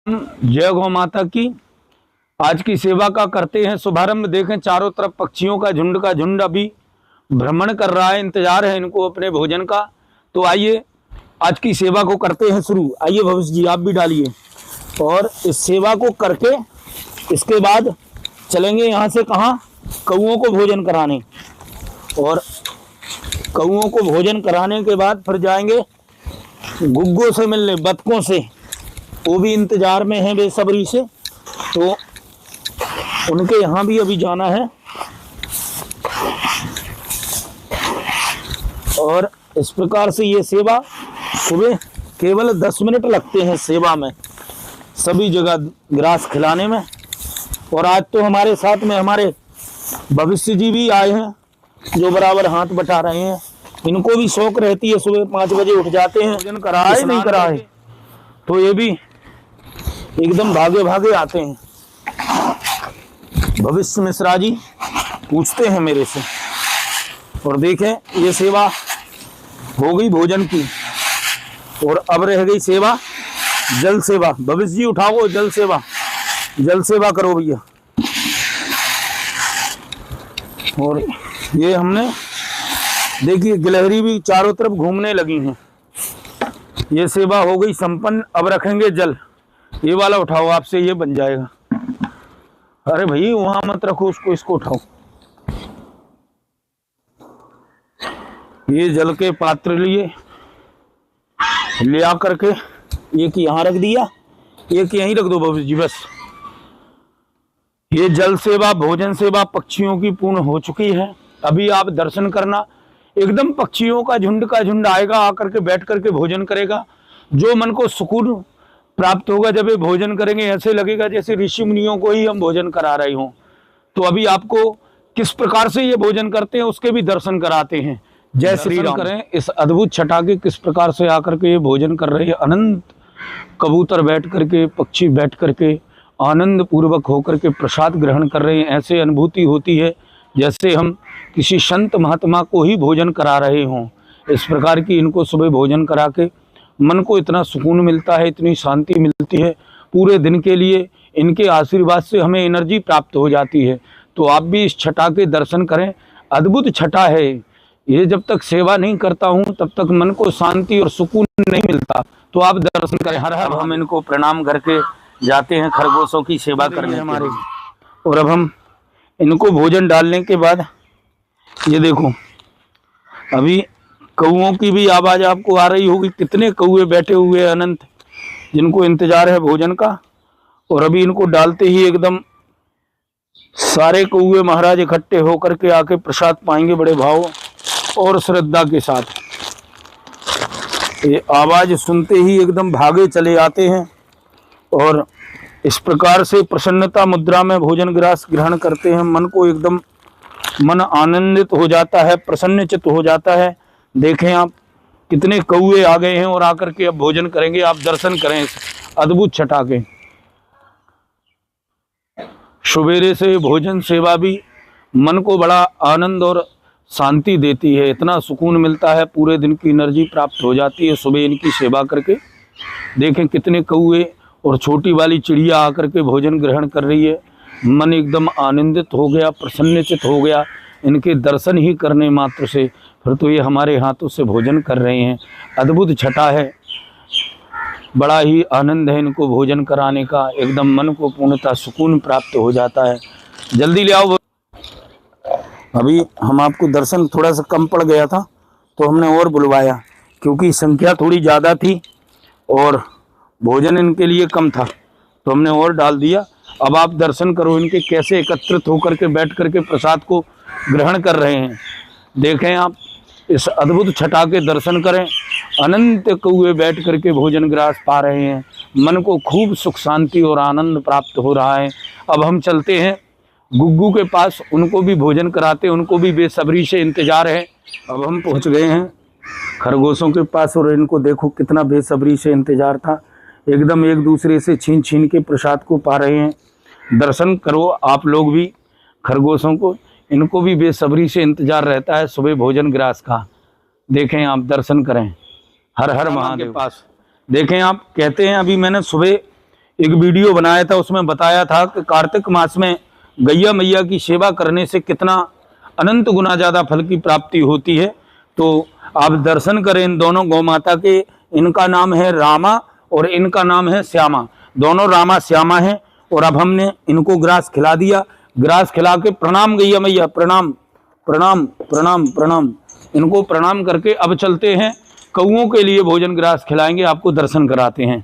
जय गौ माता की। आज की सेवा का करते हैं शुभारंभ। देखें चारों तरफ पक्षियों का झुंड अभी भ्रमण कर रहा है, इंतजार है इनको अपने भोजन का। तो आइए आज की सेवा को करते हैं शुरू। आइए भविष्य जी आप भी डालिए और इस सेवा को करके इसके बाद चलेंगे यहाँ से कहाँ, कौओं को भोजन कराने। और कौओं को भोजन कराने के बाद फिर जाएंगे गुग्गों से मिलने, बतकों से। वो भी इंतजार में हैं बेसब्री से, तो उनके यहाँ भी अभी जाना है। और इस प्रकार से ये सेवा सुबह केवल 10 मिनट लगते हैं सेवा में, सभी जगह ग्रास खिलाने में। और आज तो हमारे साथ में हमारे भविष्य जी भी आए हैं जो बराबर हाथ बटा रहे हैं। इनको भी शौक रहती है, सुबह 5 बजे उठ जाते हैं, भोजन कराए नहीं कराए, तो ये भी एकदम भागे भागे आते हैं। भविष्य मिश्रा जी पूछते हैं मेरे से। और देखें ये सेवा हो गई भोजन की, और अब रह गई सेवा जल सेवा। भविष्य जी उठाओ जल सेवा, जल सेवा करो भैया। और ये हमने देखिए गिलहरी भी चारों तरफ घूमने लगी हैं। ये सेवा हो गई संपन्न। अब रखेंगे जल। ये वाला उठाओ, आपसे ये बन जाएगा। अरे भाई वहां मत रखो उसको, इसको उठाओ। ये जल के पात्र लिए ले आकर के एक यहाँ रख दिया, एक यहीं रख दो भविष्य जी बस। ये जल सेवा भोजन सेवा पक्षियों की पूर्ण हो चुकी है। अभी आप दर्शन करना, एकदम पक्षियों का झुंड आएगा, आकर के बैठ करके भोजन करेगा। जो मन को सुकून प्राप्त होगा जब ये भोजन करेंगे, ऐसे लगेगा जैसे ऋषि मुनियों को ही हम भोजन करा रहे हों। तो अभी आपको किस प्रकार से ये भोजन करते हैं उसके भी दर्शन कराते हैं। जय श्री राम करें। इस अद्भुत छटा के किस प्रकार से आकर के ये भोजन कर रहे हैं। अनंत कबूतर बैठ करके, पक्षी बैठ करके आनंद पूर्वक होकर के प्रसाद ग्रहण कर रहे हैं। ऐसे अनुभूति होती है जैसे हम किसी संत महात्मा को ही भोजन करा रहे हों। इस प्रकार की इनको सुबह भोजन करा के मन को इतना सुकून मिलता है, इतनी शांति मिलती है पूरे दिन के लिए। इनके आशीर्वाद से हमें एनर्जी प्राप्त हो जाती है। तो आप भी इस छटा के दर्शन करें। अद्भुत छटा है ये। जब तक सेवा नहीं करता हूँ तब तक मन को शांति और सुकून नहीं मिलता। तो आप दर्शन करें। हर हर हम इनको प्रणाम करके जाते हैं खरगोशों की सेवा करने हमारे। और अब हम इनको भोजन डालने के बाद ये देखो अभी कौओं की भी आवाज आपको आ रही होगी। कितने कौए बैठे हुए हैं अनंत, जिनको इंतजार है भोजन का। और अभी इनको डालते ही एकदम सारे कौए महाराज इकट्ठे होकर के आके प्रसाद पाएंगे बड़े भाव और श्रद्धा के साथ। ये आवाज सुनते ही एकदम भागे चले आते हैं और इस प्रकार से प्रसन्नता मुद्रा में भोजन ग्रास ग्रहण करते हैं। मन को एकदम मन आनंदित हो जाता है, प्रसन्नचित्त हो जाता है। देखें आप कितने कौए आ गए हैं और आकर के अब भोजन करेंगे। आप दर्शन करें इस अद्भुत छटा के। सवेरे से भोजन सेवा भी मन को बड़ा आनंद और शांति देती है। इतना सुकून मिलता है, पूरे दिन की एनर्जी प्राप्त हो जाती है सुबह इनकी सेवा करके। देखें कितने कौए और छोटी वाली चिड़िया आकर के भोजन ग्रहण कर रही है। मन एकदम आनंदित हो गया, प्रसन्नचित हो गया इनके दर्शन ही करने मात्र से। फिर तो ये हमारे हाथों से भोजन कर रहे हैं। अद्भुत छटा है, बड़ा ही आनंद है इनको भोजन कराने का। एकदम मन को पूर्णतः सुकून प्राप्त हो जाता है। जल्दी ले आओ। अभी हम आपको दर्शन थोड़ा सा कम पड़ गया था तो हमने और बुलवाया, क्योंकि संख्या थोड़ी ज़्यादा थी और भोजन इनके लिए कम था तो हमने और डाल दिया। अब आप दर्शन करो इनके कैसे एकत्रित होकर के बैठ करके प्रसाद को ग्रहण कर रहे हैं। देखें आप इस अद्भुत छटा के दर्शन करें। अनंत कौए बैठ करके भोजन ग्रास पा रहे हैं। मन को खूब सुख शांति और आनंद प्राप्त हो रहा है। अब हम चलते हैं गुग्गू के पास, उनको भी भोजन कराते, उनको भी बेसब्री से इंतजार है। अब हम पहुंच गए हैं खरगोशों के पास और इनको देखो कितना बेसब्री से इंतजार था। एकदम एक दूसरे से छीन छीन के प्रसाद को पा रहे हैं। दर्शन करो आप लोग भी खरगोशों को, इनको भी बेसब्री से इंतजार रहता है सुबह भोजन ग्रास का। देखें आप दर्शन करें। हर हर महादेव के पास देखें आप। कहते हैं अभी मैंने सुबह एक वीडियो बनाया था, उसमें बताया था कि कार्तिक मास में गैया मैया की सेवा करने से कितना अनंत गुना ज़्यादा फल की प्राप्ति होती है। तो आप दर्शन करें इन दोनों गौ माता के। इनका नाम है रामा और इनका नाम है श्यामा, दोनों रामा श्यामा हैं। और अब हमने इनको ग्रास खिला दिया, ग्रास खिला के प्रणाम गैया मैया, प्रणाम प्रणाम प्रणाम प्रणाम, इनको प्रणाम करके अब चलते हैं कौओं के लिए भोजन ग्रास खिलाएंगे, आपको दर्शन कराते हैं।